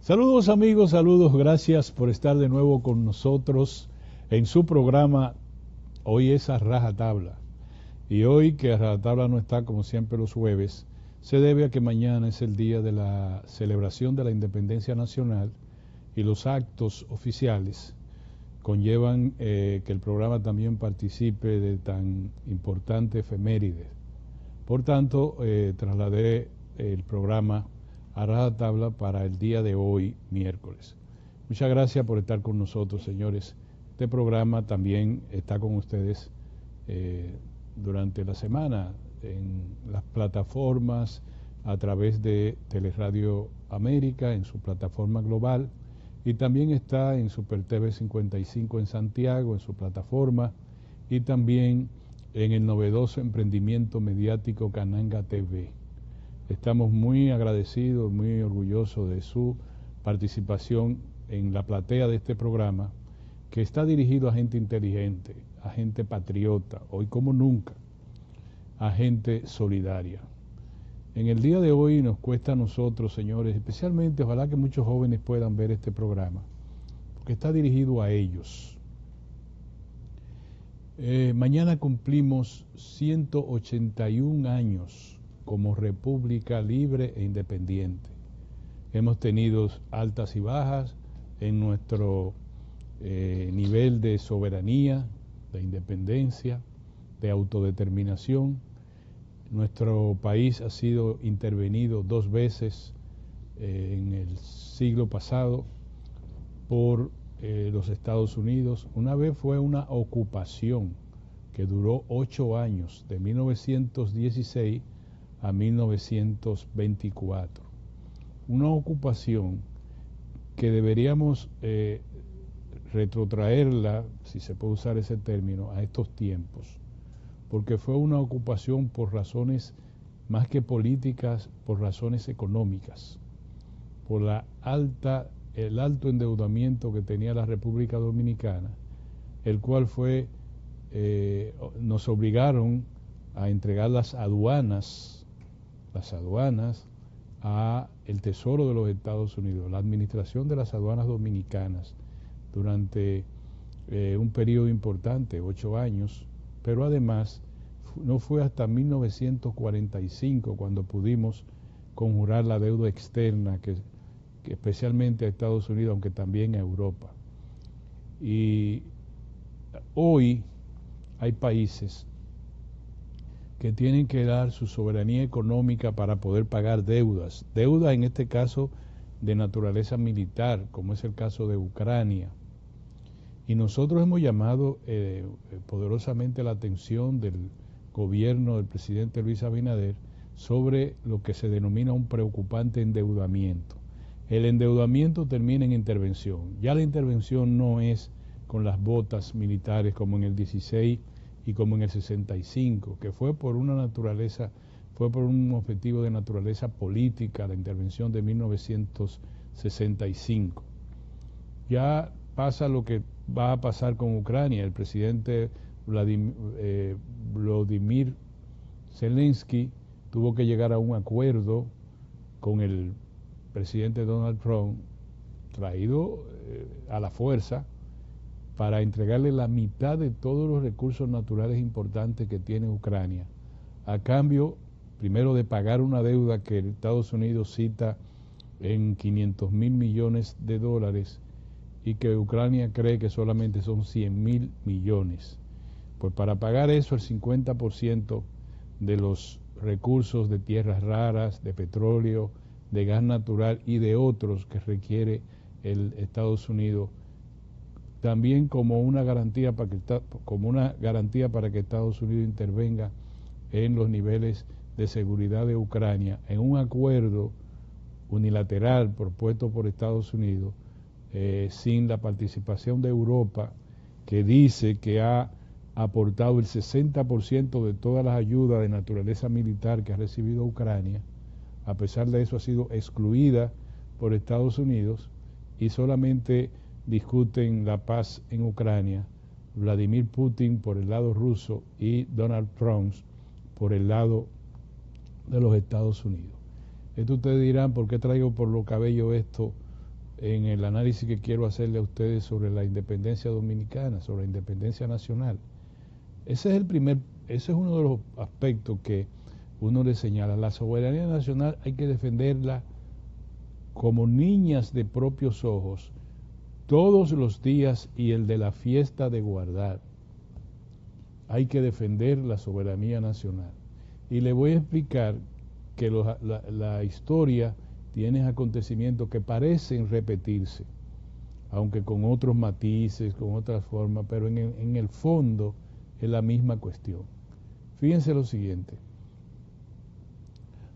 Saludos amigos, saludos, gracias por estar de nuevo con nosotros en su programa. Hoy es a rajatabla. Y hoy que a rajatabla no está como siempre los jueves, se debe a que mañana es el día de la celebración de la independencia nacional y los actos oficiales conllevan que el programa también participe de tan importante efeméride. Por tanto, trasladé el programa a rajatabla para el día de hoy, miércoles. Muchas gracias por estar con nosotros, señores. Este programa también está con ustedes durante la semana en las plataformas, a través de Teleradio América, en su plataforma global, y también está en Super TV 55 en Santiago, en su plataforma, y también en el novedoso emprendimiento mediático Cananga TV. Estamos muy agradecidos, muy orgullosos de su participación en la platea de este programa, que está dirigido a gente inteligente, a gente patriota, hoy como nunca, a gente solidaria. En el día de hoy nos cuesta a nosotros, señores, especialmente, ojalá que muchos jóvenes puedan ver este programa, porque está dirigido a ellos. Mañana cumplimos 181 años como república libre e independiente. Hemos tenido altas y bajas en nuestro nivel de soberanía, de independencia, de autodeterminación. Nuestro país ha sido intervenido 2 veces en el siglo pasado por los Estados Unidos. Una vez fue una ocupación que duró 8 años, de 1916 a 1924. Una ocupación que deberíamos retrotraerla, si se puede usar ese término, a estos tiempos, porque fue una ocupación por razones más que políticas, por razones económicas, por el alto endeudamiento que tenía la República Dominicana, el cual nos obligaron a entregar las aduanas a el Tesoro de los Estados Unidos, la administración de las aduanas dominicanas durante un periodo importante, 8 años, pero además no fue hasta 1945 cuando pudimos conjurar la deuda externa que especialmente a Estados Unidos, aunque también a Europa. Y hoy hay países que tienen que dar su soberanía económica para poder pagar deudas en este caso de naturaleza militar, como es el caso de Ucrania. Y nosotros hemos llamado poderosamente la atención del gobierno del presidente Luis Abinader sobre lo que se denomina un preocupante endeudamiento. El endeudamiento termina en intervención. Ya la intervención no es con las botas militares como en el 16 y como en el 65, que fue por un objetivo de naturaleza política, la intervención de 1965. Ya pasa lo que va a pasar con Ucrania. El presidente Volodymyr Zelensky tuvo que llegar a un acuerdo con el presidente Donald Trump, traído a la fuerza, para entregarle la mitad de todos los recursos naturales importantes que tiene Ucrania, a cambio, primero, de pagar una deuda que Estados Unidos cita en 500.000 millones de dólares y que Ucrania cree que solamente son 100.000 millones. Pues para pagar eso, el 50% de los recursos de tierras raras, de petróleo, de gas natural y de otros que requiere el Estados Unidos, también como una garantía para que Estados Unidos intervenga en los niveles de seguridad de Ucrania, en un acuerdo unilateral propuesto por Estados Unidos, sin la participación de Europa, que dice que ha aportado el 60% de todas las ayudas de naturaleza militar que ha recibido Ucrania. A pesar de eso ha sido excluida por Estados Unidos y solamente discuten la paz en Ucrania Vladimir Putin por el lado ruso y Donald Trump por el lado de los Estados Unidos. Esto ustedes dirán, ¿por qué traigo por los cabellos esto en el análisis que quiero hacerle a ustedes sobre la independencia dominicana, sobre la independencia nacional. Ese es uno de los aspectos que uno le señala. La soberanía nacional hay que defenderla como niñas de propios ojos, todos los días y el de la fiesta de guardar. Hay que defender la soberanía nacional. Y le voy a explicar que la historia tiene acontecimientos que parecen repetirse, aunque con otros matices, con otras formas, pero en el fondo es la misma cuestión. Fíjense lo siguiente.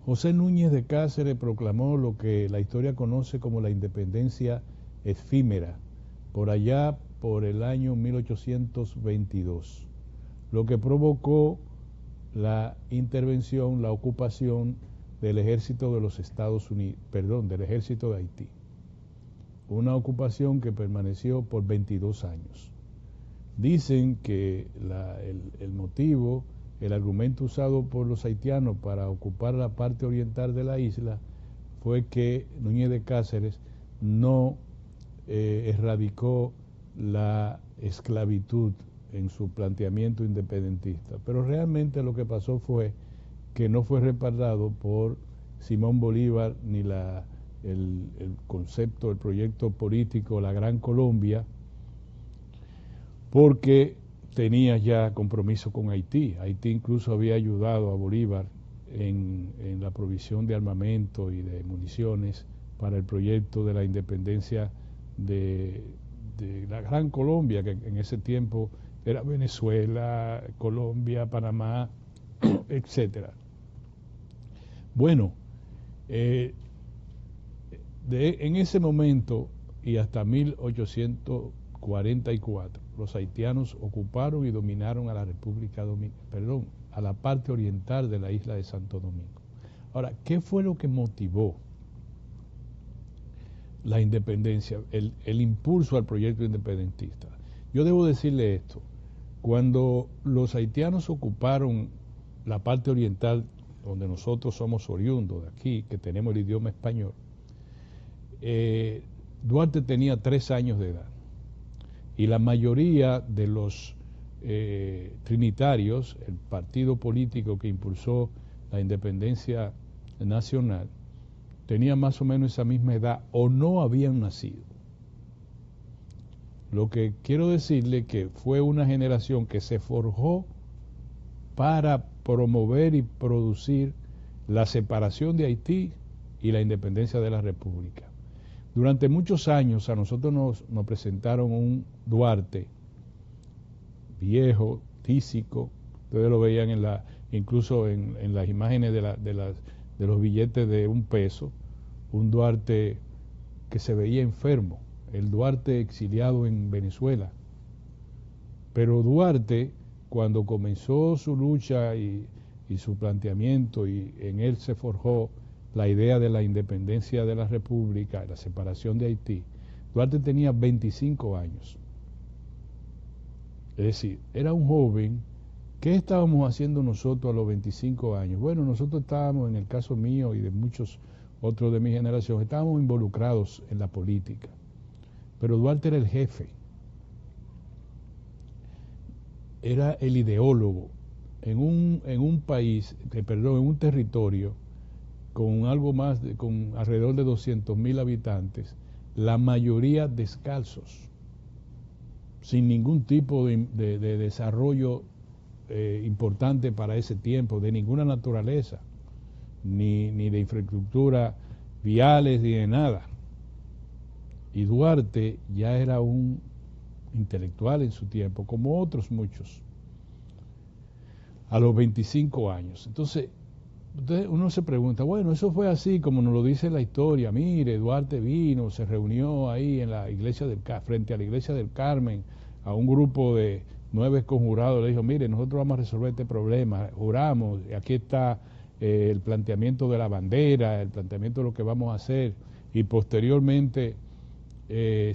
José Núñez de Cáceres proclamó lo que la historia conoce como la independencia efímera, por allá por el año 1822, lo que provocó la intervención, la ocupación del ejército de los Estados Unidos, del ejército de Haití. Una ocupación que permaneció por 22 años. Dicen que el motivo, el argumento usado por los haitianos para ocupar la parte oriental de la isla fue que Núñez de Cáceres no erradicó la esclavitud en su planteamiento independentista. Pero realmente lo que pasó fue que no fue respaldado por Simón Bolívar ni el concepto, el proyecto político La Gran Colombia, porque tenía ya compromiso con Haití. Haití incluso había ayudado a Bolívar en la provisión de armamento y de municiones para el proyecto de la independencia de la Gran Colombia, que en ese tiempo era Venezuela, Colombia, Panamá, etcétera. Bueno, en ese momento y hasta 1844, los haitianos ocuparon y dominaron a la República Dominicana, a la parte oriental de la isla de Santo Domingo. Ahora, ¿qué fue lo que motivó la independencia, el impulso al proyecto independentista? Yo debo decirle esto: cuando los haitianos ocuparon la parte oriental, donde nosotros somos oriundos de aquí, que tenemos el idioma español, Duarte tenía 3 años de edad, y la mayoría de los trinitarios, el partido político que impulsó la independencia nacional, tenían más o menos esa misma edad o no habían nacido. Lo que quiero decirle que fue una generación que se forjó para promover y producir la separación de Haití y la independencia de la República. Durante muchos años a nosotros nos presentaron un Duarte viejo, tísico. Ustedes lo veían incluso en las imágenes de los billetes de $1, un Duarte que se veía enfermo, el Duarte exiliado en Venezuela. Pero Duarte, cuando comenzó su lucha y su planteamiento, y en él se forjó la idea de la independencia de la República, la separación de Haití, Duarte tenía 25 años. Es decir, era un joven. ¿Qué estábamos haciendo nosotros a los 25 años? Bueno, nosotros estábamos, en el caso mío y de muchos otros de mi generación, estábamos involucrados en la política. Pero Duarte era el jefe, era el ideólogo en un país, en un territorio con con alrededor de 200.000 habitantes, la mayoría descalzos, sin ningún tipo de desarrollo importante para ese tiempo, de ninguna naturaleza, ni de infraestructura viales, ni de nada. Y Duarte ya era un intelectual en su tiempo, como otros muchos, a los 25 años. Entonces, uno se pregunta, bueno, eso fue así como nos lo dice la historia. Mire, Duarte vino, se reunió ahí en la iglesia frente a la iglesia del Carmen, a un grupo de 9 conjurados, le dijo, mire, nosotros vamos a resolver este problema, juramos, aquí está el planteamiento de la bandera, el planteamiento de lo que vamos a hacer, y posteriormente,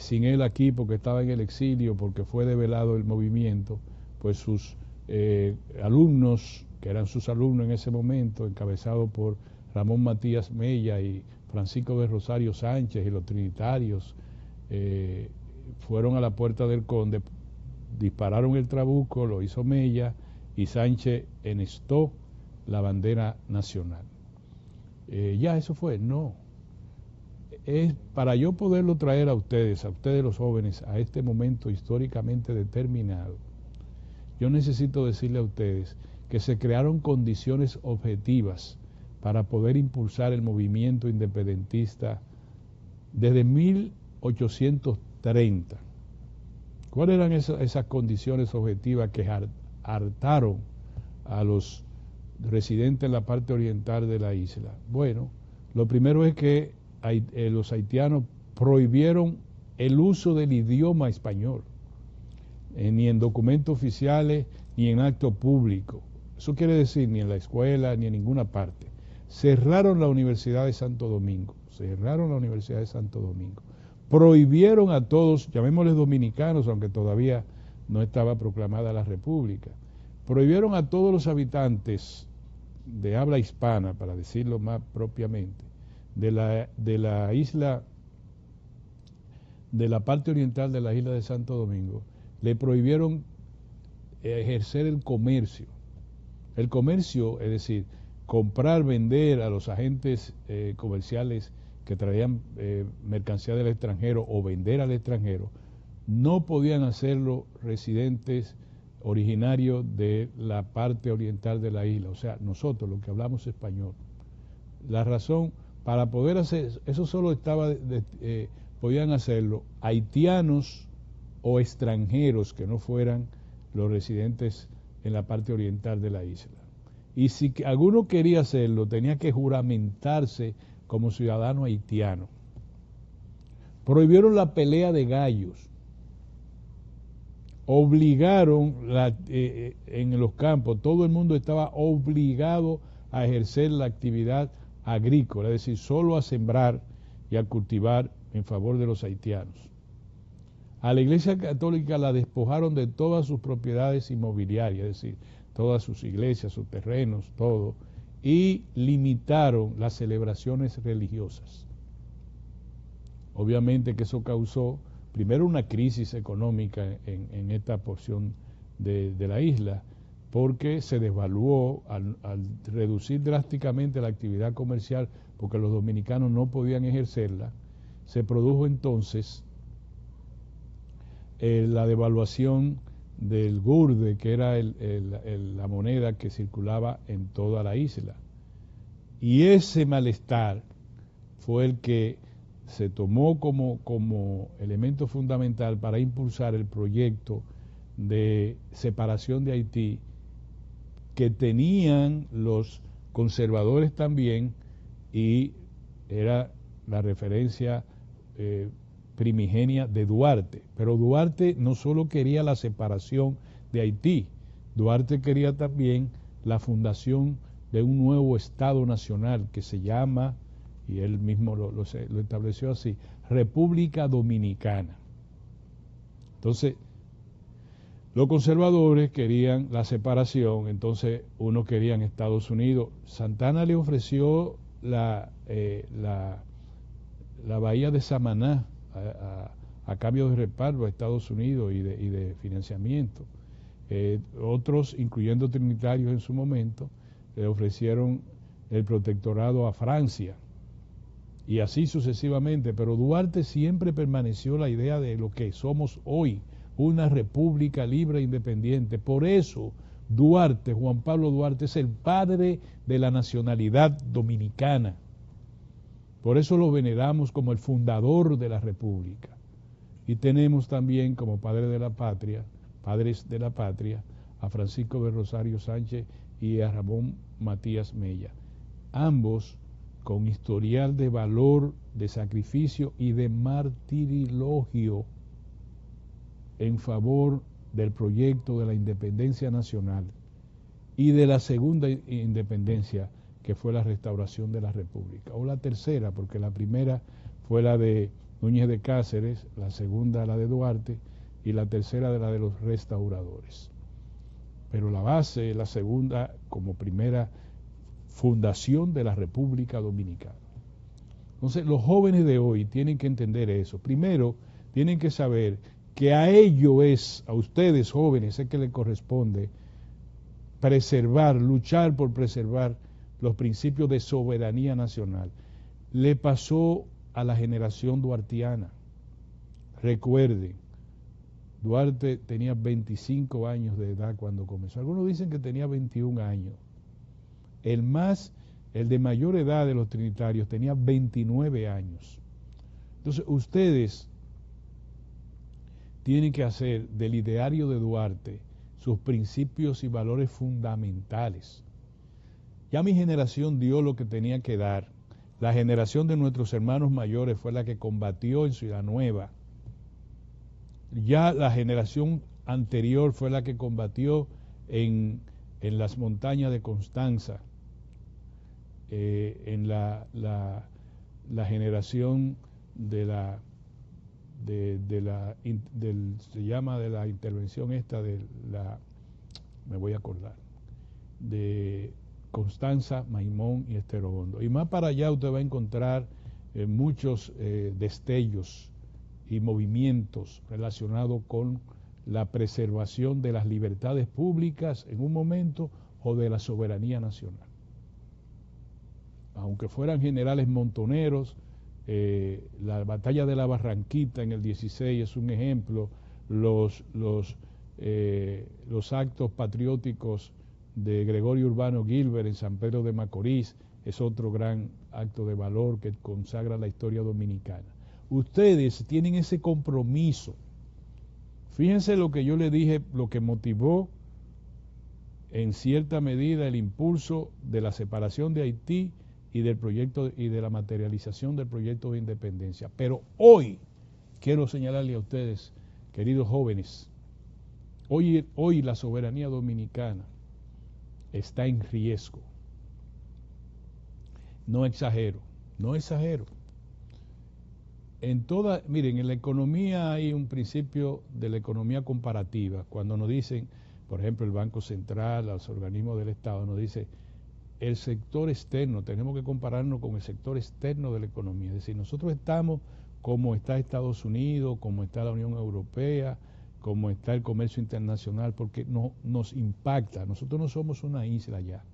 sin él aquí, porque estaba en el exilio, porque fue develado el movimiento, pues sus alumnos, que eran sus alumnos en ese momento, encabezados por Ramón Matías Mella y Francisco de Rosario Sánchez y los trinitarios fueron a la puerta del conde, dispararon el trabuco, lo hizo Mella y Sánchez enestó la bandera nacional. Ya eso fue, no. Es para yo poderlo traer a ustedes los jóvenes, a este momento históricamente determinado, yo necesito decirle a ustedes que se crearon condiciones objetivas para poder impulsar el movimiento independentista desde 1830. ¿Cuáles eran esas condiciones objetivas que hartaron a los residentes en la parte oriental de la isla? Bueno, lo primero es que los haitianos prohibieron el uso del idioma español, ni en documentos oficiales, ni en acto público. Eso quiere decir ni en la escuela, ni en ninguna parte. Cerraron la Universidad de Santo Domingo, prohibieron a todos, llamémosles dominicanos, aunque todavía no estaba proclamada la República, prohibieron a todos los habitantes de habla hispana, para decirlo más propiamente, de la isla, de la parte oriental de la isla de Santo Domingo, le prohibieron ejercer el comercio. El comercio, es decir, comprar, vender a los agentes comerciales que traían mercancía del extranjero o vender al extranjero, no podían hacerlo residentes originarios de la parte oriental de la isla, o sea, nosotros los que hablamos español. La razón para poder hacer eso solo podían hacerlo haitianos o extranjeros que no fueran los residentes en la parte oriental de la isla. Y si alguno quería hacerlo, tenía que juramentarse como ciudadano haitiano. Prohibieron la pelea de gallos. Obligaron en los campos, todo el mundo estaba obligado a ejercer la actividad agrícola, es decir, solo a sembrar y a cultivar en favor de los haitianos. A la Iglesia Católica la despojaron de todas sus propiedades inmobiliarias, es decir, todas sus iglesias, sus terrenos, todo, y limitaron las celebraciones religiosas. Obviamente que eso causó primero una crisis económica en esta porción de la isla, porque se devaluó al reducir drásticamente la actividad comercial, porque los dominicanos no podían ejercerla. Se produjo entonces la devaluación del gurde, que era la moneda que circulaba en toda la isla. Y ese malestar fue el que se tomó como elemento fundamental para impulsar el proyecto de separación de Haití, que tenían los conservadores también, y era la referencia primigenia de Duarte. Pero Duarte no solo quería la separación de Haití, Duarte quería también la fundación de un nuevo Estado nacional que se llama, y él mismo lo estableció así, República Dominicana. Entonces, los conservadores querían la separación, entonces unos querían Estados Unidos. Santana le ofreció la bahía de Samaná a cambio de respaldo a Estados Unidos y de financiamiento. Otros, incluyendo trinitarios en su momento, le ofrecieron el protectorado a Francia, y así sucesivamente, pero Duarte siempre permaneció la idea de lo que somos hoy, una república libre e independiente. Por eso Duarte, Juan Pablo Duarte, es el padre de la nacionalidad dominicana. Por eso lo veneramos como el fundador de la república. Y tenemos también como padres de la patria, a Francisco de Rosario Sánchez y a Ramón Matías Mella. Ambos con historial de valor, de sacrificio y de martirilogio en favor del proyecto de la independencia nacional y de la segunda independencia, que fue la restauración de la República, o la tercera, porque la primera fue la de Núñez de Cáceres, la segunda la de Duarte y la tercera de la de los restauradores. Pero la base, la segunda como primera fundación de la República Dominicana. Entonces, los jóvenes de hoy tienen que entender eso. Primero, tienen que saber que a ellos a ustedes jóvenes, es que les corresponde preservar, luchar por preservar los principios de soberanía nacional. Le pasó a la generación duartiana. Recuerden, Duarte tenía 25 años de edad cuando comenzó. Algunos dicen que tenía 21 años. El de mayor edad de los trinitarios tenía 29 años. Entonces, ustedes tienen que hacer del ideario de Duarte sus principios y valores fundamentales. Ya mi generación dio lo que tenía que dar. La generación de nuestros hermanos mayores fue la que combatió en Ciudad Nueva. Ya la generación anterior fue la que combatió en las montañas de Constanza. En la generación de la intervención esta me voy a acordar, de Constanza, Maimón y Esterobondo. Y más para allá usted va a encontrar muchos destellos y movimientos relacionados con la preservación de las libertades públicas en un momento o de la soberanía nacional. Aunque fueran generales montoneros, la batalla de la Barranquita en el 16 es un ejemplo, los actos patrióticos de Gregorio Urbano Gilbert en San Pedro de Macorís es otro gran acto de valor que consagra la historia dominicana. Ustedes tienen ese compromiso. Fíjense lo que yo le dije, lo que motivó en cierta medida el impulso de la separación de Haití y del proyecto y de la materialización del proyecto de independencia. Pero hoy quiero señalarle a ustedes, queridos jóvenes, hoy la soberanía dominicana está en riesgo. No exagero. Miren, en la economía hay un principio de la economía comparativa. Cuando nos dicen, por ejemplo, el Banco Central, los organismos del Estado, nos dice el sector externo, tenemos que compararnos con el sector externo de la economía. Es decir, nosotros estamos como está Estados Unidos, como está la Unión Europea, como está el comercio internacional, porque nos impacta. Nosotros no somos una isla ya.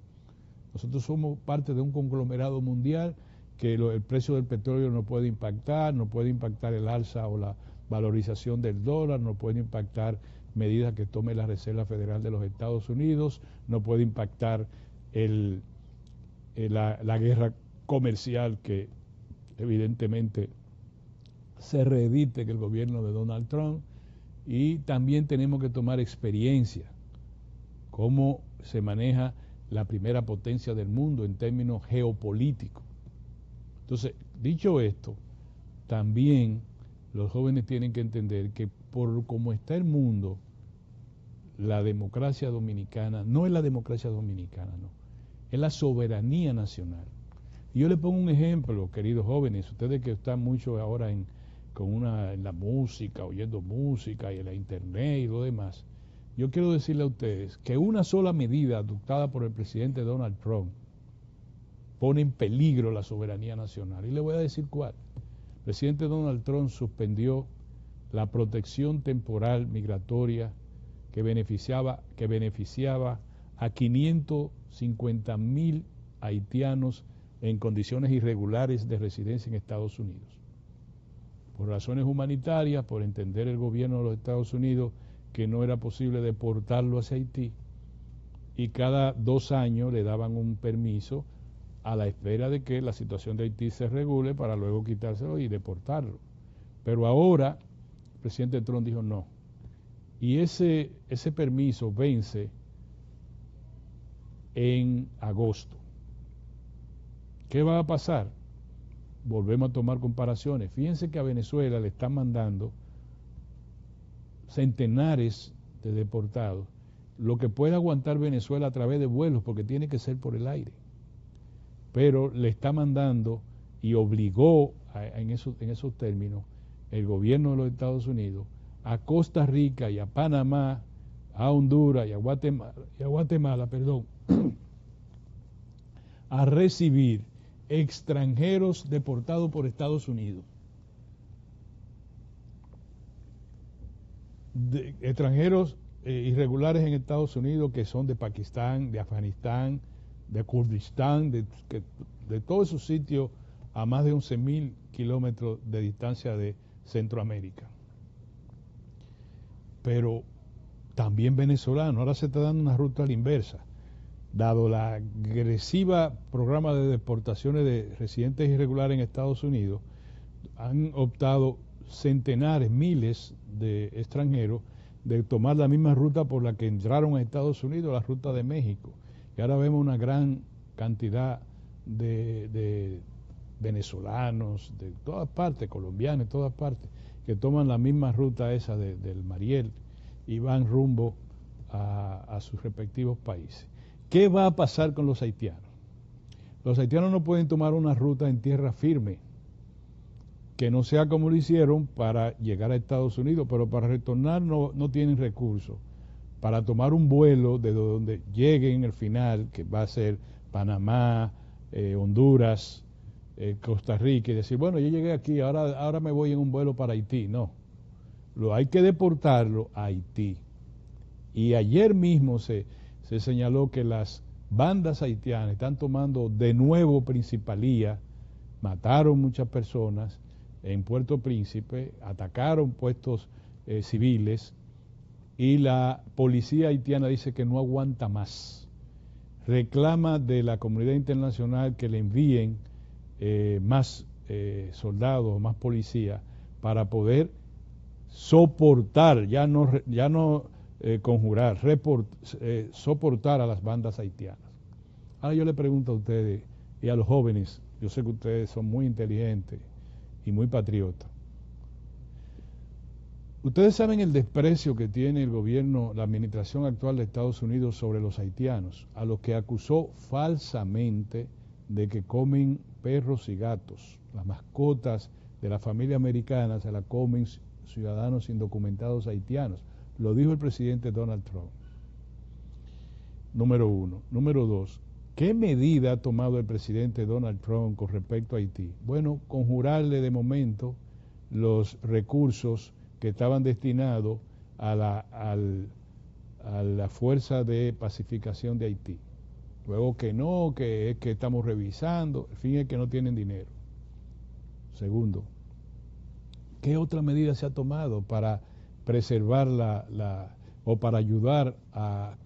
Nosotros somos parte de un conglomerado mundial que el precio del petróleo no puede impactar el alza o la valorización del dólar, no puede impactar medidas que tome la Reserva Federal de los Estados Unidos, no puede impactar la guerra comercial que evidentemente se reedite en el gobierno de Donald Trump, y también tenemos que tomar experiencia, cómo se maneja la primera potencia del mundo en términos geopolíticos. Entonces, dicho esto, también los jóvenes tienen que entender que por cómo está el mundo, la democracia dominicana, no es la democracia dominicana, no, es la soberanía nacional. Y yo le pongo un ejemplo, queridos jóvenes, ustedes que están mucho ahora en la música, oyendo música y en la internet y lo demás, yo quiero decirle a ustedes que una sola medida adoptada por el presidente Donald Trump pone en peligro la soberanía nacional. Y le voy a decir cuál. El presidente Donald Trump suspendió la protección temporal migratoria que beneficiaba a 550,000 haitianos en condiciones irregulares de residencia en Estados Unidos. Por razones humanitarias, por entender el gobierno de los Estados Unidos que no era posible deportarlo hacia Haití, y cada 2 años le daban un permiso a la espera de que la situación de Haití se regule para luego quitárselo y deportarlo. Pero ahora el presidente Trump dijo no. Y ese permiso vence en agosto. ¿Qué va a pasar? Volvemos a tomar comparaciones. Fíjense que a Venezuela le están mandando centenares de deportados, lo que puede aguantar Venezuela a través de vuelos, porque tiene que ser por el aire. Pero le está mandando y obligó en esos términos el gobierno de los Estados Unidos a Costa Rica y a Panamá, a Honduras y a Guatemala, a recibir extranjeros deportados por Estados Unidos. Extranjeros irregulares en Estados Unidos que son de Pakistán, de Afganistán, de Kurdistán, de todos esos sitios a más de 11.000 kilómetros de distancia de Centroamérica. Pero también venezolanos. Ahora se está dando una ruta a la inversa. Dado la agresiva programa de deportaciones de residentes irregulares en Estados Unidos, han optado centenares, miles de extranjeros de tomar la misma ruta por la que entraron a Estados Unidos, la ruta de México. Y ahora vemos una gran cantidad de venezolanos, de todas partes, colombianos, de todas partes, que toman la misma ruta esa del Mariel y van rumbo a sus respectivos países. ¿Qué va a pasar con los haitianos? Los haitianos no pueden tomar una ruta en tierra firme, que no sea como lo hicieron para llegar a Estados Unidos, pero para retornar no tienen recursos. Para tomar un vuelo de donde lleguen al final, que va a ser Panamá, Honduras, Costa Rica, y decir, bueno, yo llegué aquí, ahora me voy en un vuelo para Haití. No, hay que deportarlo a Haití. Y ayer mismo se señaló que las bandas haitianas están tomando de nuevo Principalía, mataron muchas personas en Puerto Príncipe, atacaron puestos civiles, y la policía haitiana dice que no aguanta más. Reclama de la comunidad internacional que le envíen más soldados, más policía, para poder soportar, ya no conjurar, soportar a las bandas haitianas. Ahora yo le pregunto a ustedes y a los jóvenes, yo sé que ustedes son muy inteligentes y muy patriotas. Ustedes saben el desprecio que tiene el gobierno, la administración actual de Estados Unidos sobre los haitianos, a los que acusó falsamente de que comen perros y gatos. Las mascotas de la familia americana se la comen ciudadanos indocumentados haitianos. Lo dijo el presidente Donald Trump. Número uno. Número dos, ¿qué medida ha tomado el presidente Donald Trump con respecto a Haití? Bueno, conjurarle de momento los recursos que estaban destinados a la Fuerza de Pacificación de Haití. Luego que no, que es que estamos revisando, en fin, es que no tienen dinero. Segundo, ¿qué otra medida se ha tomado para preservar o para ayudar a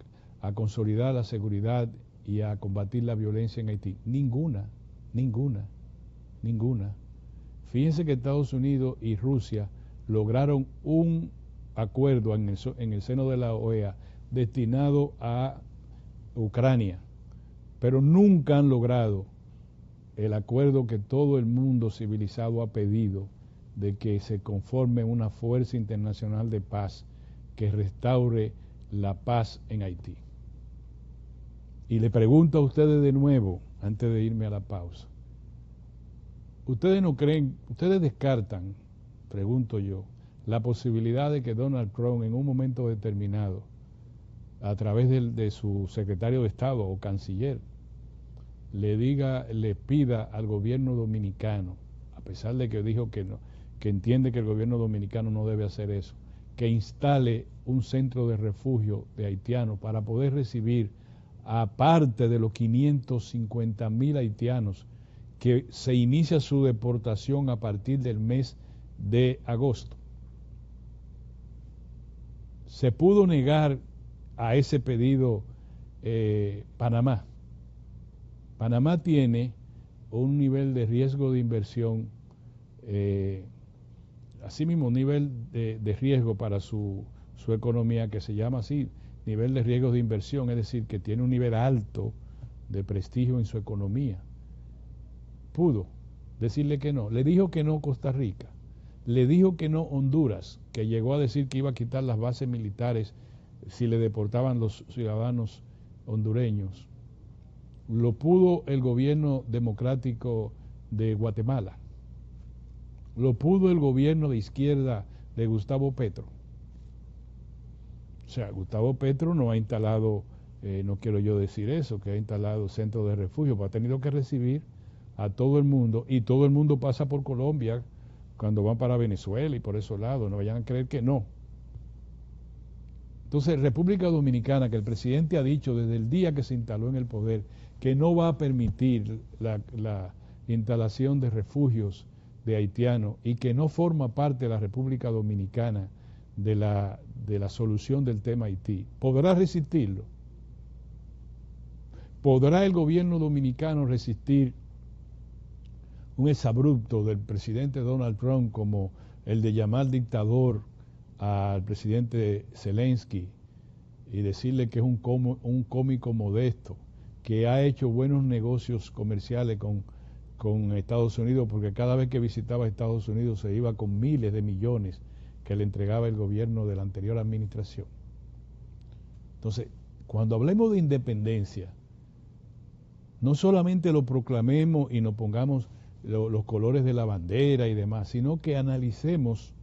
consolidar la seguridad y a combatir la violencia en Haití? Ninguna. Fíjense que Estados Unidos y Rusia lograron un acuerdo en el seno de la OEA destinado a Ucrania, pero nunca han logrado el acuerdo que todo el mundo civilizado ha pedido, de que se conforme una fuerza internacional de paz que restaure la paz en Haití. Y le pregunto a ustedes de nuevo, antes de irme a la pausa, ¿ustedes no creen, ustedes descartan, pregunto yo, la posibilidad de que Donald Trump en un momento determinado, a través de su secretario de Estado o canciller, le pida al gobierno dominicano, a pesar de que dijo que no, que entiende que el gobierno dominicano no debe hacer eso, que instale un centro de refugio de haitianos para poder recibir, aparte de los 550.000 haitianos, que se inicia su deportación a partir del mes de agosto? Se pudo negar a ese pedido Panamá. Panamá tiene un nivel de riesgo de inversión, asimismo un nivel de riesgo para su economía que se llama así, nivel de riesgo de inversión, es decir, que tiene un nivel alto de prestigio en su economía. Pudo decirle que no. Le dijo que no Costa Rica. Le dijo que no Honduras, que llegó a decir que iba a quitar las bases militares si le deportaban los ciudadanos hondureños. Lo pudo el gobierno democrático de Guatemala. Lo pudo el gobierno de izquierda de Gustavo Petro. O sea, Gustavo Petro no ha instalado, no quiero yo decir eso, que ha instalado centros de refugio, pero ha tenido que recibir a todo el mundo, y todo el mundo pasa por Colombia cuando van para Venezuela y por esos lados, no vayan a creer que no. Entonces, República Dominicana, que el presidente ha dicho desde el día que se instaló en el poder, que no va a permitir la instalación de refugios de haitianos y que no forma parte de la República Dominicana de la solución del tema Haití, ¿podrá resistirlo? ¿Podrá el gobierno dominicano resistir un exabrupto del presidente Donald Trump como el de llamar dictador al presidente Zelensky y decirle que es un cómico modesto, que ha hecho buenos negocios comerciales con Estados Unidos, porque cada vez que visitaba Estados Unidos se iba con miles de millones que le entregaba el gobierno de la anterior administración? Entonces, cuando hablemos de independencia, no solamente lo proclamemos y nos pongamos los colores de la bandera y demás, sino que analicemos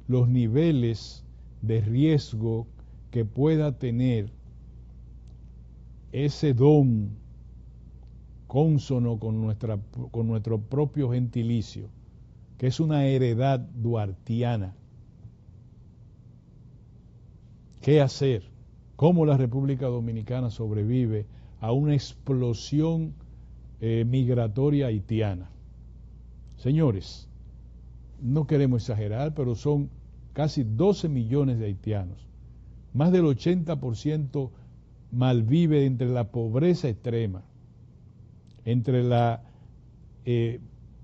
los niveles de riesgo que pueda tener ese don cónsono con nuestro propio gentilicio, que es una heredad duartiana. ¿Qué hacer? ¿Cómo la República Dominicana sobrevive a una explosión migratoria haitiana? Señores, no queremos exagerar, pero son casi 12 millones de haitianos. Más del 80% malvive entre la pobreza extrema, entre la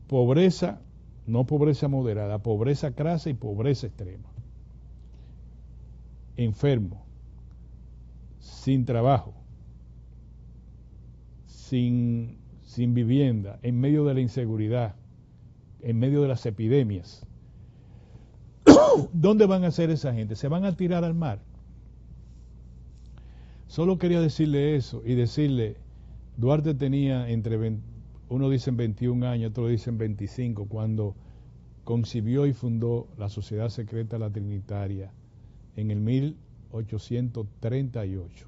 pobreza, no pobreza moderada, pobreza crasa y pobreza extrema. Enfermo, sin trabajo, sin vivienda, en medio de la inseguridad, en medio de las epidemias. ¿Dónde van a hacer esa gente? ¿Se van a tirar al mar? Solo quería decirle eso y decirle, Duarte tenía uno dicen 21 años, otros dicen 25, cuando concibió y fundó la Sociedad Secreta La Trinitaria en el 1838.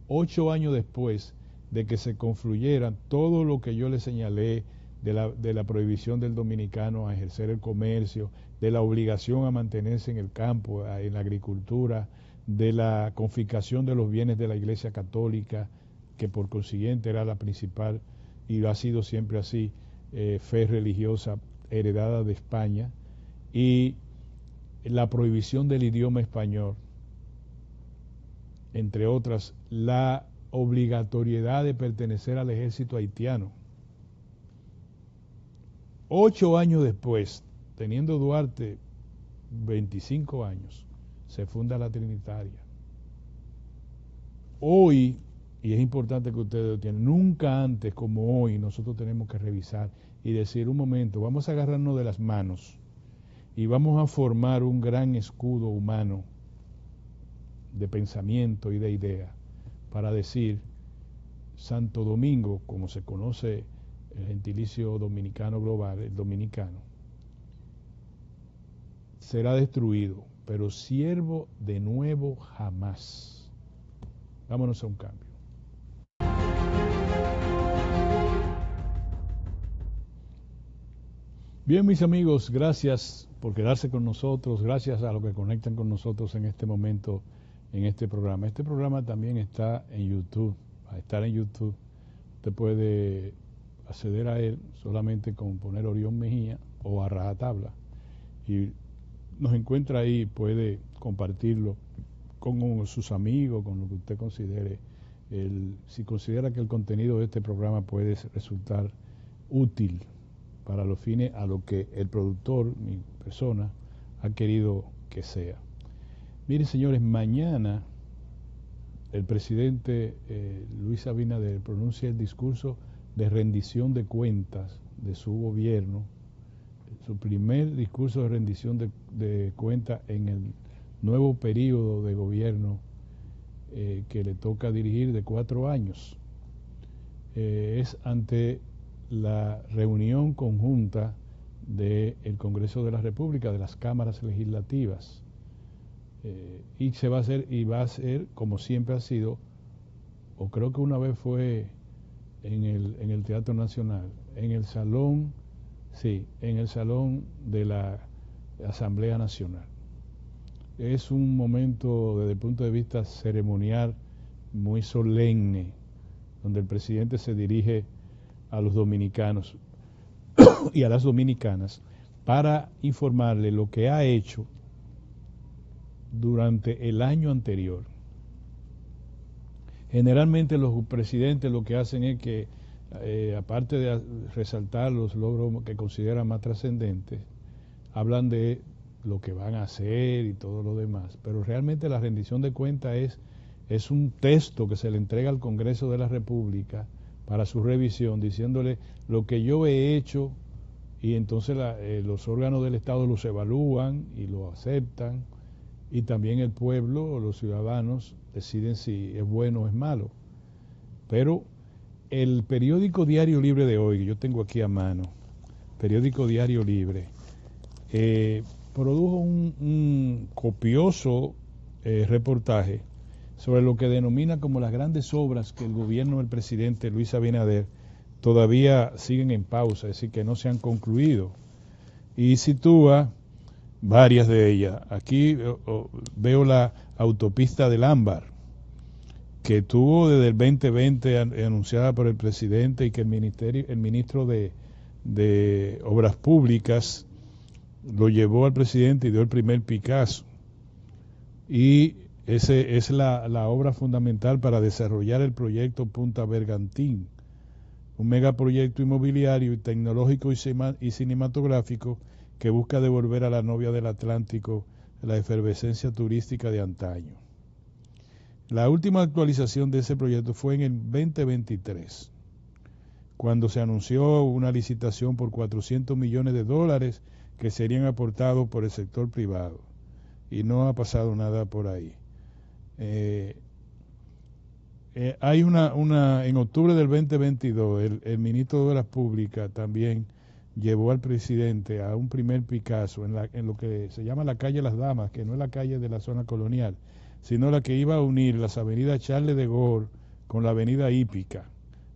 8 años después de que se confluyeran todo lo que yo le señalé de la prohibición del dominicano a ejercer el comercio, de la obligación a mantenerse en el campo, en la agricultura, de la confiscación de los bienes de la Iglesia Católica, que por consiguiente era la principal, y ha sido siempre así, fe religiosa heredada de España, y la prohibición del idioma español, entre otras, la obligatoriedad de pertenecer al ejército haitiano. 8 años después, teniendo Duarte 25 años, se funda la Trinitaria. Hoy, y es importante que ustedes lo entiendan, nunca antes como hoy nosotros tenemos que revisar y decir, un momento, vamos a agarrarnos de las manos y vamos a formar un gran escudo humano de pensamiento y de idea para decir, Santo Domingo, como se conoce el gentilicio dominicano global, el dominicano, será destruido, pero siervo de nuevo jamás. Vámonos a un cambio. Bien, mis amigos, gracias por quedarse con nosotros, gracias a los que conectan con nosotros en este momento, en este programa. Este programa también está en YouTube, va a estar en YouTube. Usted puede acceder a él solamente con poner Orión Mejía o a Rajatabla y nos encuentra ahí, puede compartirlo con sus amigos, con lo que usted considere. Si considera que el contenido de este programa puede resultar útil para los fines a lo que el productor, mi persona, ha querido que sea. Miren, señores, mañana el presidente Luis Abinader pronuncia el discurso de rendición de cuentas de su gobierno, su primer discurso de rendición de cuentas en el nuevo periodo de gobierno que le toca dirigir de 4 años. Es ante la reunión conjunta del Congreso de la República, de las cámaras legislativas, y va a ser como siempre ha sido, o creo que una vez fue en el Teatro Nacional, en el salón, sí, en el salón de la Asamblea Nacional. Es un momento desde el punto de vista ceremonial muy solemne, donde el presidente se dirige a los dominicanos y a las dominicanas para informarle lo que ha hecho durante el año anterior. Generalmente los presidentes lo que hacen es que, aparte de resaltar los logros que consideran más trascendentes, hablan de lo que van a hacer y todo lo demás, pero realmente la rendición de cuentas es un texto que se le entrega al Congreso de la República para su revisión, diciéndole lo que yo he hecho, y entonces los órganos del Estado los evalúan y lo aceptan, y también el pueblo o los ciudadanos deciden si es bueno o es malo. Pero el periódico Diario Libre de hoy, que yo tengo aquí a mano, periódico Diario Libre, produjo un copioso reportaje sobre lo que denomina como las grandes obras que el gobierno del presidente Luis Abinader todavía siguen en pausa, es decir, que no se han concluido, y sitúa varias de ellas. Aquí veo la autopista del Ámbar, que tuvo desde el 2020 anunciada por el presidente, y que el ministro de Obras Públicas lo llevó al presidente y dio el primer Picasso. Y ese es la obra fundamental para desarrollar el proyecto Punta Bergantín, un megaproyecto inmobiliario y tecnológico y cinematográfico que busca devolver a la novia del Atlántico la efervescencia turística de antaño. La última actualización de ese proyecto fue en el 2023, cuando se anunció una licitación por $400 millones que serían aportados por el sector privado, y no ha pasado nada por ahí. Hay en octubre del 2022, el ministro de Obras Públicas también llevó al presidente a un primer Picasso en lo que se llama la calle Las Damas, que no es la calle de la zona colonial, sino la que iba a unir las avenidas Charles de Gaulle con la avenida Hípica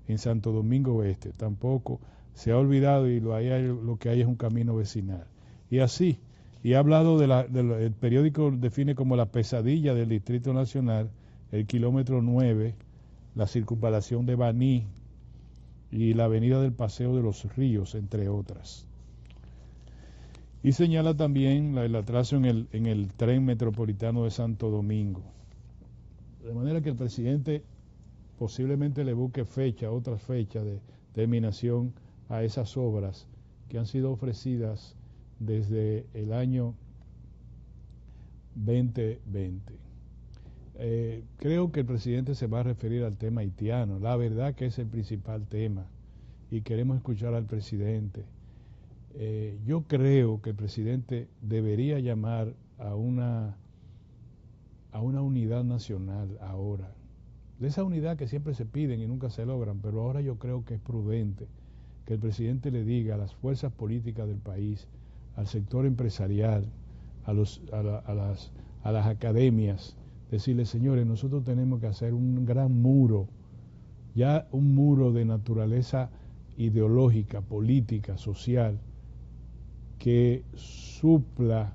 en Santo Domingo Oeste. Tampoco se ha olvidado, y lo que hay es un camino vecinal. Y así, y ha hablado el periódico define como la pesadilla del Distrito Nacional, el kilómetro 9, la circunvalación de Baní y la avenida del Paseo de los Ríos, entre otras. Y señala también el atraso en el tren metropolitano de Santo Domingo. De manera que el presidente posiblemente le busque otras fechas de terminación a esas obras que han sido ofrecidas desde el año 2020. Creo que el presidente se va a referir al tema haitiano, la verdad que es el principal tema, y queremos escuchar al presidente. Yo creo que el presidente debería llamar a una unidad nacional ahora, de esa unidad que siempre se piden y nunca se logran, pero ahora yo creo que es prudente que el presidente le diga a las fuerzas políticas del país, al sector empresarial, a las academias, decirles: señores, nosotros tenemos que hacer un gran muro, ya un muro de naturaleza ideológica, política, social, que supla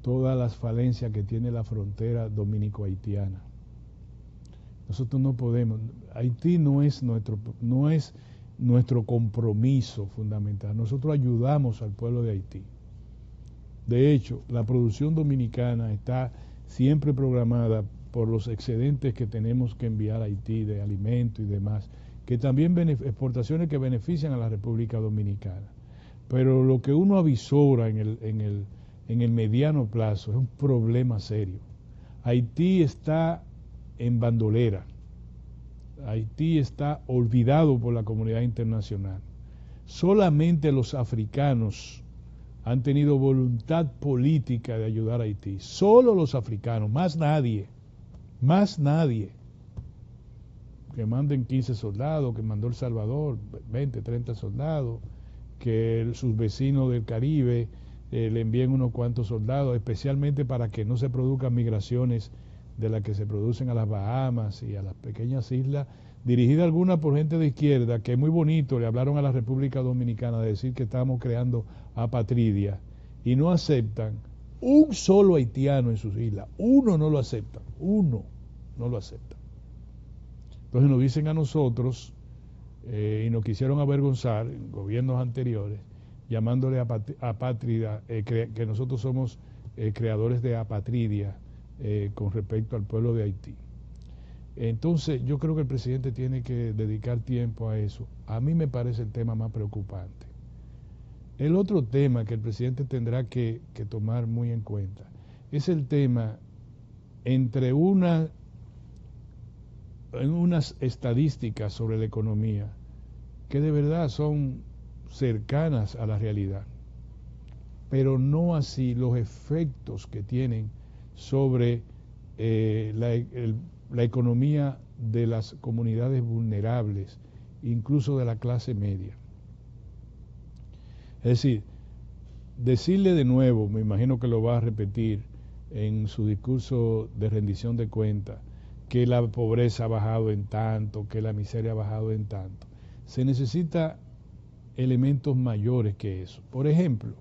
todas las falencias que tiene la frontera dominico-haitiana. Nosotros no podemos, Haití no es nuestro compromiso fundamental. Nosotros ayudamos al pueblo de Haití. De hecho, la producción dominicana está siempre programada por los excedentes que tenemos que enviar a Haití de alimentos y demás, que también exportaciones que benefician a la República Dominicana. Pero lo que uno avisora en el mediano plazo es un problema serio. Haití está en bandolera. Haití está olvidado por la comunidad internacional. Solamente los africanos han tenido voluntad política de ayudar a Haití. Solo los africanos, más nadie. Que manden 15 soldados, que mandó El Salvador, 20, 30 soldados, que sus vecinos del Caribe le envíen unos cuantos soldados, especialmente para que no se produzcan migraciones de las que se producen a las Bahamas y a las pequeñas islas dirigida alguna por gente de izquierda, que es muy bonito, le hablaron a la República Dominicana de decir que estábamos creando apatridia, y no aceptan un solo haitiano en sus islas. Uno no lo acepta, uno no lo acepta. Entonces nos dicen a nosotros, y nos quisieron avergonzar en gobiernos anteriores, llamándole apátrida, que nosotros somos creadores de apatridia con respecto al pueblo de Haití. Entonces yo creo que el presidente tiene que dedicar tiempo a eso. A mí me parece el tema más preocupante. El otro tema que el presidente tendrá que tomar muy en cuenta es el tema entre unas estadísticas sobre la economía que de verdad son cercanas a la realidad, pero no así los efectos que tienen sobre la economía de las comunidades vulnerables, incluso de la clase media. Es decir, decirle de nuevo, me imagino que lo va a repetir en su discurso de rendición de cuentas, que la pobreza ha bajado en tanto, que la miseria ha bajado en tanto. Se necesita elementos mayores que eso. Por ejemplo,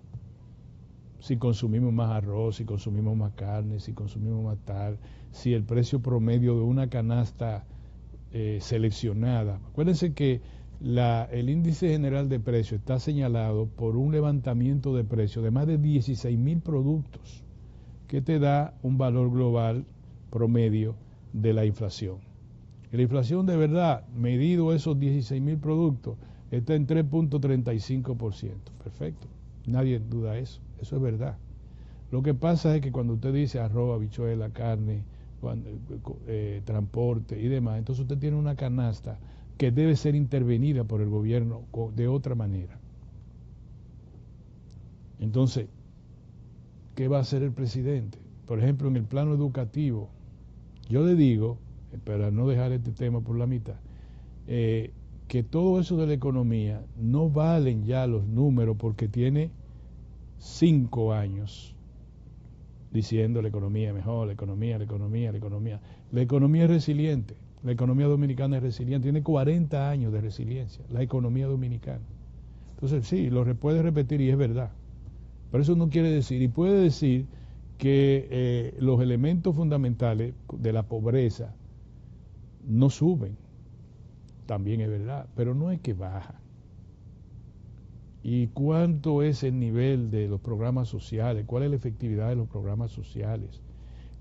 si consumimos más arroz, si consumimos más carne, si consumimos más tal, si el precio promedio de una canasta seleccionada. Acuérdense que el índice general de precios está señalado por un levantamiento de precios de más de 16.000 productos, que te da un valor global promedio de la inflación. La inflación de verdad, medido esos 16.000 productos, está en 3.35%. Perfecto, nadie duda eso, eso es verdad. Lo que pasa es que cuando usted dice arroz, habichuela, carne, transporte y demás, entonces usted tiene una canasta que debe ser intervenida por el gobierno de otra manera. Entonces, ¿qué va a hacer el presidente? Por ejemplo, en el plano educativo, yo le digo, para no dejar este tema por la mitad, que todo eso de la economía no valen ya los números, porque tiene 5 años diciendo la economía es mejor, la economía. La economía es resiliente, la economía dominicana es resiliente, tiene 40 años de resiliencia, la economía dominicana. Entonces sí, lo puede repetir y es verdad, pero eso no quiere decir, y puede decir que los elementos fundamentales de la pobreza no suben, también es verdad, pero no es que bajan. ¿Y cuánto es el nivel de los programas sociales? ¿Cuál es la efectividad de los programas sociales?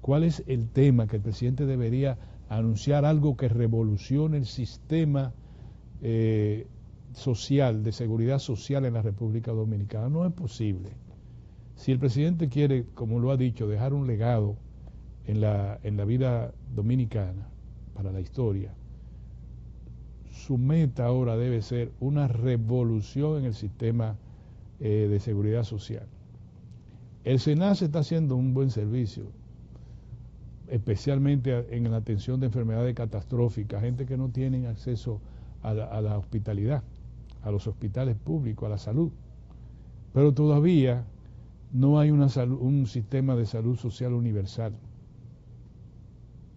¿Cuál es el tema que el presidente debería anunciar, algo que revolucione el sistema social, de seguridad social en la República Dominicana? No es posible. Si el presidente quiere, como lo ha dicho, dejar un legado en la vida dominicana para la historia, su meta ahora debe ser una revolución en el sistema de seguridad social. El SENASE está haciendo un buen servicio, especialmente en la atención de enfermedades catastróficas, gente que no tiene acceso a la hospitalidad, a los hospitales públicos, a la salud. Pero todavía no hay un sistema de salud social universal.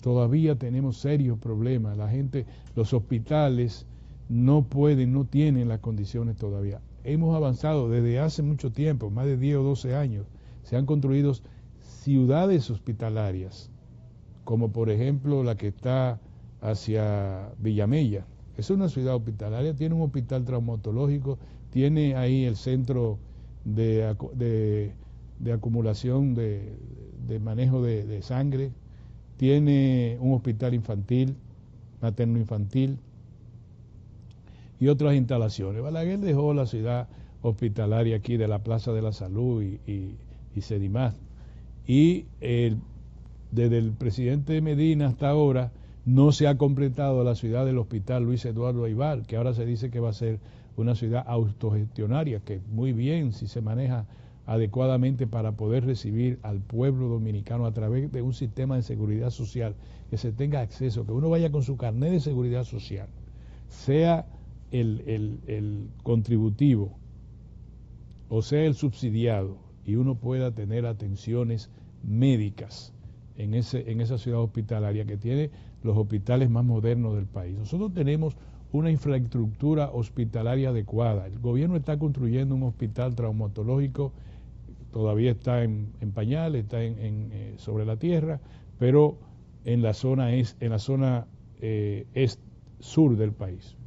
Todavía tenemos serios problemas. Los hospitales no tienen las condiciones todavía. Hemos avanzado desde hace mucho tiempo, más de 10 o 12 años. Se han construido ciudades hospitalarias, como por ejemplo la que está hacia Villamella. Es una ciudad hospitalaria, tiene un hospital traumatológico, tiene ahí el centro de acumulación de manejo de sangre, tiene un hospital infantil, materno-infantil y otras instalaciones. Balaguer dejó la ciudad hospitalaria aquí de la Plaza de la Salud y Sedimás. Y desde el presidente Medina hasta ahora no se ha completado la ciudad del Hospital Luis Eduardo Aybar, que ahora se dice que va a ser una ciudad autogestionaria, que muy bien si se maneja adecuadamente para poder recibir al pueblo dominicano a través de un sistema de seguridad social, que se tenga acceso, que uno vaya con su carnet de seguridad social, sea el contributivo o sea el subsidiado, y uno pueda tener atenciones médicas en esa ciudad hospitalaria que tiene los hospitales más modernos del país. Nosotros tenemos una infraestructura hospitalaria adecuada. El gobierno está construyendo un hospital traumatológico, todavía está en pañales, está sobre la tierra, pero en la zona sur del país.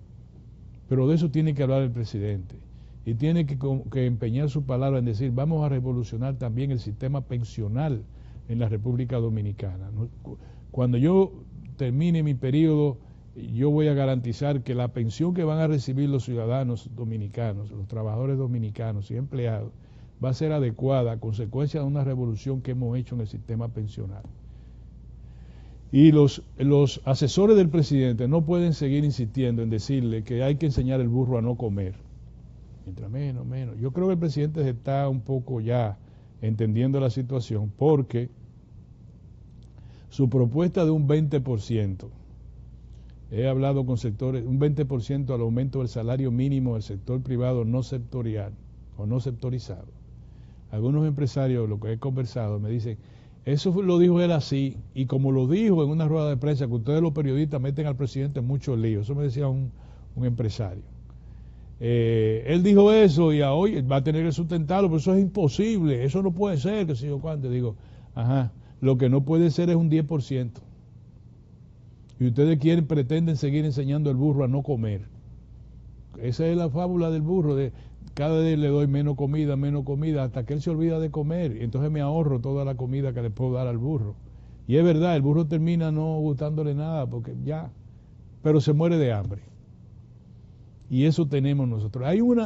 Pero de eso tiene que hablar el presidente y tiene que empeñar su palabra en decir, vamos a revolucionar también el sistema pensional en la República Dominicana. Cuando yo termine mi periodo, yo voy a garantizar que la pensión que van a recibir los ciudadanos dominicanos, los trabajadores dominicanos y empleados, va a ser adecuada a consecuencia de una revolución que hemos hecho en el sistema pensional. Y los asesores del presidente no pueden seguir insistiendo en decirle que hay que enseñar el burro a no comer. Mientras menos. Yo creo que el presidente está un poco ya entendiendo la situación, porque su propuesta de un 20%, he hablado con sectores, un 20% al aumento del salario mínimo del sector privado no sectorial o no sectorizado. Algunos empresarios, lo que he conversado, me dicen, eso lo dijo él así, y como lo dijo en una rueda de prensa, que ustedes los periodistas meten al presidente en muchos líos, eso me decía un empresario. Él dijo eso y hoy va a tener que sustentarlo, pero eso es imposible, eso no puede ser, que sé yo cuánto. Digo, lo que no puede ser es un 10%. Y ustedes pretenden seguir enseñando al burro a no comer. Esa es la fábula del burro, de cada vez le doy menos comida, hasta que él se olvida de comer. Y entonces me ahorro toda la comida que le puedo dar al burro. Y es verdad, el burro termina no gustándole nada, porque pero se muere de hambre. Y eso tenemos nosotros. Hay un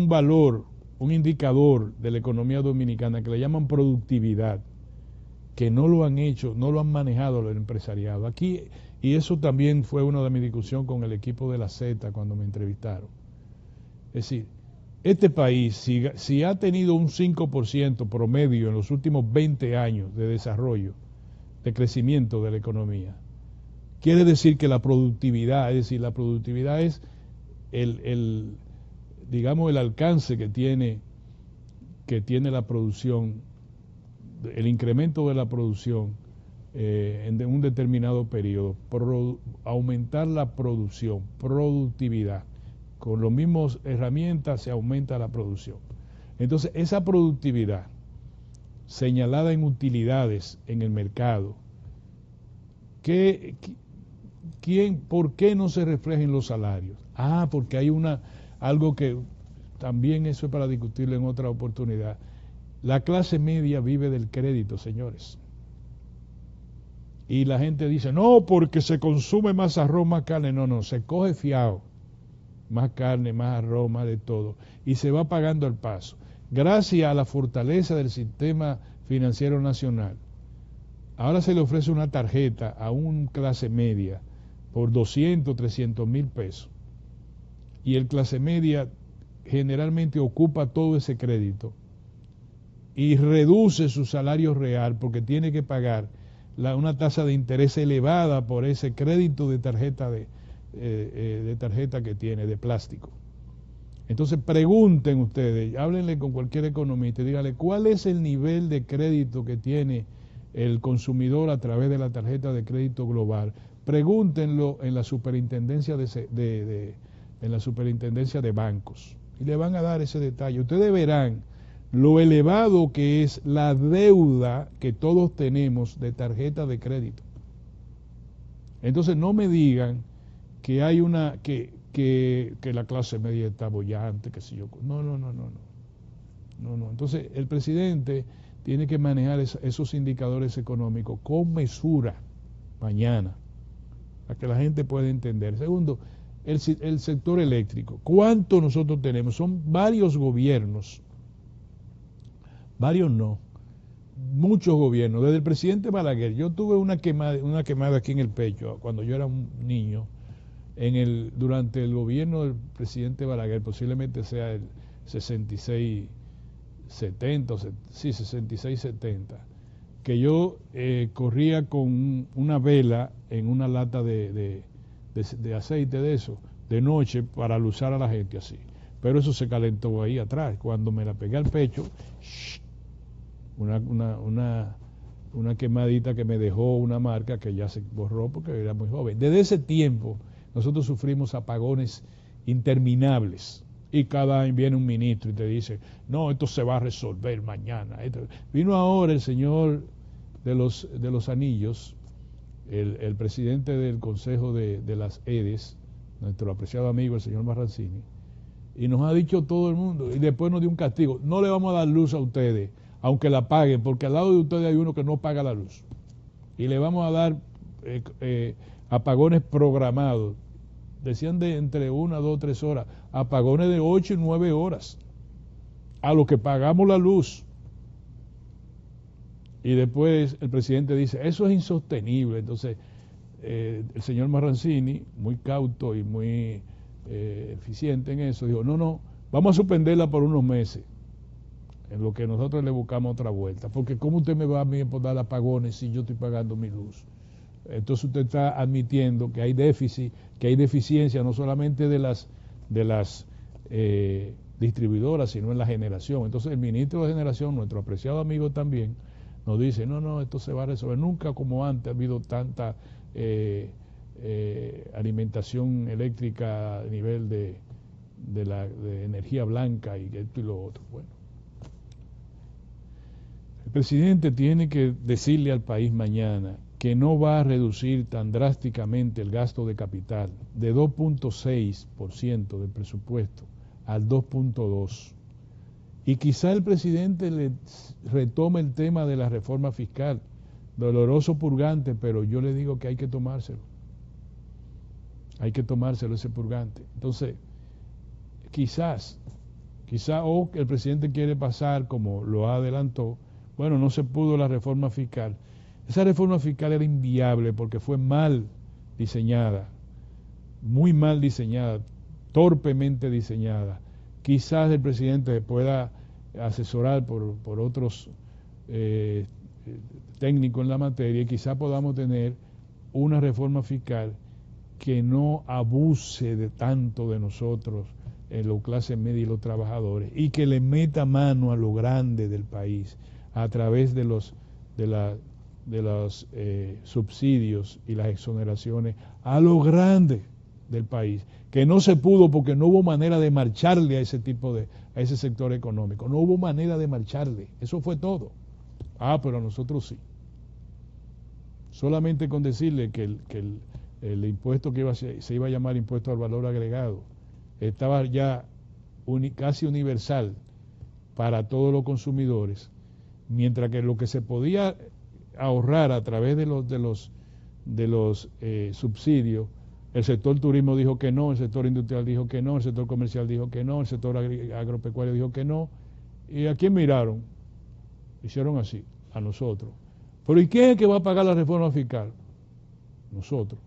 valor, un indicador de la economía dominicana que le llaman productividad, que no lo han hecho, no lo han manejado los empresariados. Aquí, y eso también fue una de mis discusiones con el equipo de la Z cuando me entrevistaron. Es decir, este país, si ha tenido un 5% promedio en los últimos 20 años de desarrollo, de crecimiento de la economía, quiere decir que la productividad es digamos, el alcance que tiene la producción, el incremento de la producción en un determinado periodo, aumentar la productividad. Con las mismas herramientas se aumenta la producción. Entonces, esa productividad señalada en utilidades en el mercado, ¿por qué no se refleja en los salarios? Porque hay algo que también eso es para discutirlo en otra oportunidad. La clase media vive del crédito, señores. Y la gente dice, no, porque se consume más arroz, más carne. No, se coge fiado. Más carne, más arroz, más de todo. Y se va pagando al paso. Gracias a la fortaleza del sistema financiero nacional, ahora se le ofrece una tarjeta a una clase media por 200, 300 mil pesos. Y el clase media generalmente ocupa todo ese crédito y reduce su salario real porque tiene que pagar una tasa de interés elevada por ese crédito de tarjeta que tiene, de plástico. Entonces pregunten ustedes, háblenle con cualquier economista y díganle cuál es el nivel de crédito que tiene el consumidor a través de la tarjeta de crédito global. Pregúntenlo en la superintendencia de bancos y le van a dar ese detalle. Ustedes verán lo elevado que es la deuda que todos tenemos de tarjeta de crédito. Entonces no me digan que hay que la clase media está boyante, que si yo. No. Entonces el presidente tiene que manejar esos indicadores económicos con mesura mañana, para que la gente pueda entender. Segundo, el sector eléctrico. ¿Cuánto nosotros tenemos? Son varios gobiernos, muchos gobiernos. Desde el presidente Balaguer, yo tuve una quemada aquí en el pecho cuando yo era un niño, durante el gobierno del presidente Balaguer, posiblemente sea el 66-70, 66-70, que yo corría con una vela en una lata de aceite de eso, de noche, para alusar a la gente así. Pero eso se calentó ahí atrás. Cuando me la pegué al pecho, una quemadita que me dejó una marca que ya se borró porque era muy joven. Desde ese tiempo nosotros sufrimos apagones interminables y cada año viene un ministro y te dice, no, esto se va a resolver mañana. Vino ahora el señor de los Anillos, el presidente del Consejo de las EDES, nuestro apreciado amigo el señor Marrancini, y nos ha dicho todo el mundo, y después nos dio un castigo, no le vamos a dar luz a ustedes, aunque la paguen, porque al lado de ustedes hay uno que no paga la luz, y le vamos a dar apagones programados, decían de entre 1, 2, 3 horas, apagones de 8 y 9 horas, a lo que pagamos la luz. Y después el presidente dice, eso es insostenible. Entonces, el señor Marrancini, muy cauto y muy eficiente en eso, dijo, no, vamos a suspenderla por unos meses, en lo que nosotros le buscamos otra vuelta, porque ¿cómo usted me va a mí por dar apagones si yo estoy pagando mi luz? Entonces usted está admitiendo que hay déficit, que hay deficiencia no solamente de las distribuidoras, sino en la generación. Entonces el ministro de Generación, nuestro apreciado amigo también, nos dice, no, esto se va a resolver. Nunca como antes ha habido tanta alimentación eléctrica a nivel de energía blanca y esto y lo otro. Bueno, el presidente tiene que decirle al país mañana que no va a reducir tan drásticamente el gasto de capital de 2.6% del presupuesto al 2.2%. Y quizá el presidente le retome el tema de la reforma fiscal, doloroso purgante, pero yo le digo que hay que tomárselo. Hay que tomárselo ese purgante. Entonces, quizá o que el presidente quiere pasar, como lo adelantó, bueno, no se pudo la reforma fiscal. Esa reforma fiscal era inviable porque fue mal diseñada, muy mal diseñada, torpemente diseñada. Quizás el presidente pueda asesorar por otros técnicos en la materia y quizás podamos tener una reforma fiscal que no abuse de tanto de nosotros, la clase media y los trabajadores, y que le meta mano a lo grande del país a través de los subsidios y las exoneraciones a lo grande del país, que no se pudo porque no hubo manera de marcharle a ese sector económico, no hubo manera de marcharle, eso fue todo. Pero a nosotros sí. Solamente con decirle que el impuesto que se iba a llamar impuesto al valor agregado estaba ya casi universal para todos los consumidores, mientras que lo que se podía ahorrar a través de los subsidios, el sector turismo dijo que no, el sector industrial dijo que no, el sector comercial dijo que no, el sector agropecuario dijo que no. ¿Y a quién miraron? Hicieron así, a nosotros. ¿Pero y quién es el que va a pagar la reforma fiscal? Nosotros.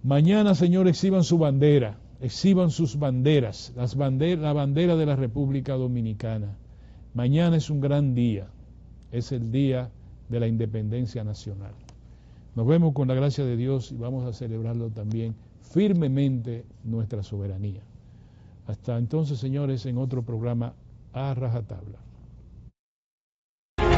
Mañana, señores, exhiban su bandera, exhiban sus banderas, la bandera de la República Dominicana. Mañana es un gran día, es el día de la independencia nacional. Nos vemos con la gracia de Dios y vamos a celebrarlo también firmemente nuestra soberanía. Hasta entonces, señores, en otro programa a rajatabla.